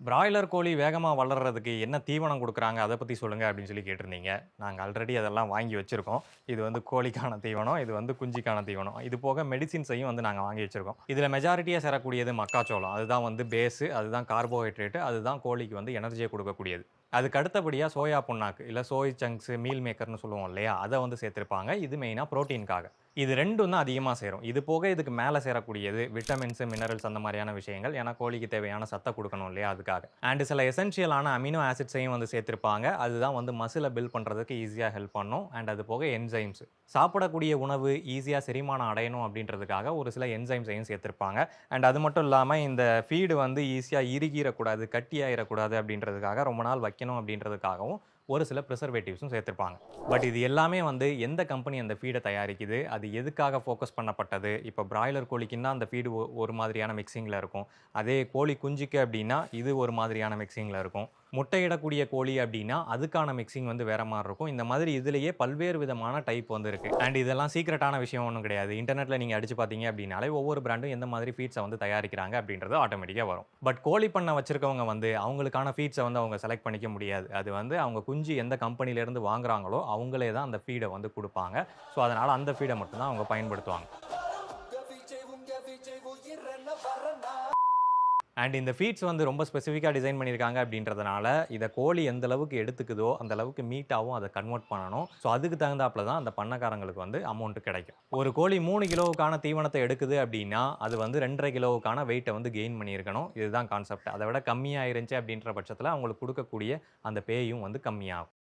Broiler கோழி வேகமா வளர்றதுக்கு என்ன தீவனம் குடுக்குறாங்க? அத பத்தி சொல்லுங்க அப்படின்னு சொல்லி கேட்டிருந்தீங்க. நாங்க ஆல்ரெடி அதெல்லாம் வாங்கி வச்சிருக்கோம். இது வந்து கோழிக்கான தீவனம். இது வந்து குஞ்சுக்கான தீவனம். இது போக மெடிசின்ஸையும் வந்து நாங்க வாங்கி வச்சிருக்கோம். இதுல மெஜாரிட்டியா சேரக்கூடியது மக்காச்சோளம். அதுதான் வந்து பேஸு. அதுதான் கார்போஹைட்ரேட். அதுதான் கோழிக்கு வந்து எனர்ஜிய குடுக்கக்கூடியது. அதுக்கு அடுத்தபடியா சோயா புண்ணாக்கு, இல்ல சோய் சங்க்ஸ், மீல் மேக்கர்ன்னு சொல்லுவோம் இல்லையா? அத வந்து சேர்த்திருப்பாங்க. இது மெயினா புரோட்டீன்க்காக. இது 2ம் தான் அதிகமா சேரும். இது போக இதுக்கு மேல சேரக்கூடியது விட்டமின்ஸ், மினரல்ஸ் அந்த மாரியான விஷயங்கள். ஏன்னா கோழிக்கு தேவையான சத்த குடுக்கணும் இல்லையா? அதுக்காக. அண்ட் சில எசென்ஷியலான அமினோ ஆசிட்ஸையும் வந்து சேர்த்திருப்பாங்க. அதுதான் வந்து மசில பில்ட் பண்றதுக்கு ஈஸியா ஹெல்ப் பண்ணும். அண்ட் அது போக என்சைம்ஸ். சாப்பிடக்கூடிய உணவு ஈஸியா செரிமானம் அடையணும் அப்படின்றதுக்காக ஒரு சில என்சைம்ஸையும் சேர்த்திருப்பாங்க. அண்ட் அது மட்டும் இல்லாம இந்த ஃபீடு வந்து ஈஸியா இறுகிறக்கூடாது, கட்டியாயிறக்கூடாது அப்படின்றதுக்காக ரொம்ப நாள் வைக்கணும் அப்படின்றதுக்காகவும் ஒரு சில பிரிசர்வேட்டிவ்ஸும் சேர்த்திருப்பாங்க. பட் இது எல்லாமே வந்து எந்த கம்பெனி அந்த ஃபீட தயாரிக்குது? அது எதுக்காக ஃபோக்கஸ் பண்ணப்பட்டது? இப்ப பிராய்லர் கோழிக்குன்னா அந்த ஃபீடு ஒரு மாதிரியான மிக்ஸிங்ல இருக்கும். அதே கோழி குஞ்சுக்கு அப்டின்னா, இது ஒரு மாதிரியான மிக்ஸிங்ல இருக்கும். முட்டையிடக்கூடிய கோழி அப்டின்னா, அதுக்கான மிக்ஸிங் வந்து வேற மாரி இருக்கும். இந்த மாதிரி இதிலேயே பல்வேறு விதமான டைப் வந்து இருக்கு. அண்ட் இதெல்லாம் சீக்ரெட்டான விஷயம் ஒண்ணும் கிடையாது. இன்டர்நெட்ல நீங்க அடிச்சு பார்த்தீங்க அப்டின்னாலே, ஒவ்வொரு பிராண்டும் எந்த மாதிரி ஃபீட்ஸ வந்து தயாரிக்கிறாங்க அப்டின்றது ஆட்டோமேட்டிக்கா வரும். பட் கோழி பண்ண வச்சிருக்கவங்க வந்து அவங்களுக்கான ஃபீட்ஸ வந்து அவங்க செலக்ட் பண்ணிக்க முடியாது. அது வந்து அவங்க குஞ்சு எந்த கம்பெனிலேருந்து வாங்குறாங்களோ, அவங்களே தான் அந்த ஃபீட வந்து குடுப்பாங்க. ஸோ, அதனால அந்த ஃபீட மட்டும் தான் அவங்க பயன்படுத்துவாங்க. அண்ட் இந்த ஃபீட்ஸ் வந்து ரொம்ப ஸ்பெசிஃபிக்கா டிசைன் பண்ணியிருக்காங்க அப்படின்றதுனால, இத கோழி எந்த அளவுக்கு எடுத்துக்குதோ, அந்த அளவுக்கு மீட்டாவும் அத கன்வெர்ட் பண்ணணும். ஸோ அதுக்கு தகுந்தாப்புல தான் அந்த பண்ணைக்காரங்களுக்கு வந்து அமௌண்ட் கிடைக்கும். ஒரு கோழி 3 கிலோவுக்கான தீவனத்த எடுக்குது அப்படின்னா, அது வந்து 2 1/2 கிலோவுக்கான வெயிட்ட வந்து கெயின் பண்ணியிருக்கணும். இதுதான் கான்செப்ட். அத விட கம்மியா இருந்துச்சு அப்படின்ற பட்சத்தில அவங்களுக்கு குடுக்கக்கூடிய அந்த பேயும் வந்து கம்மியாகும்.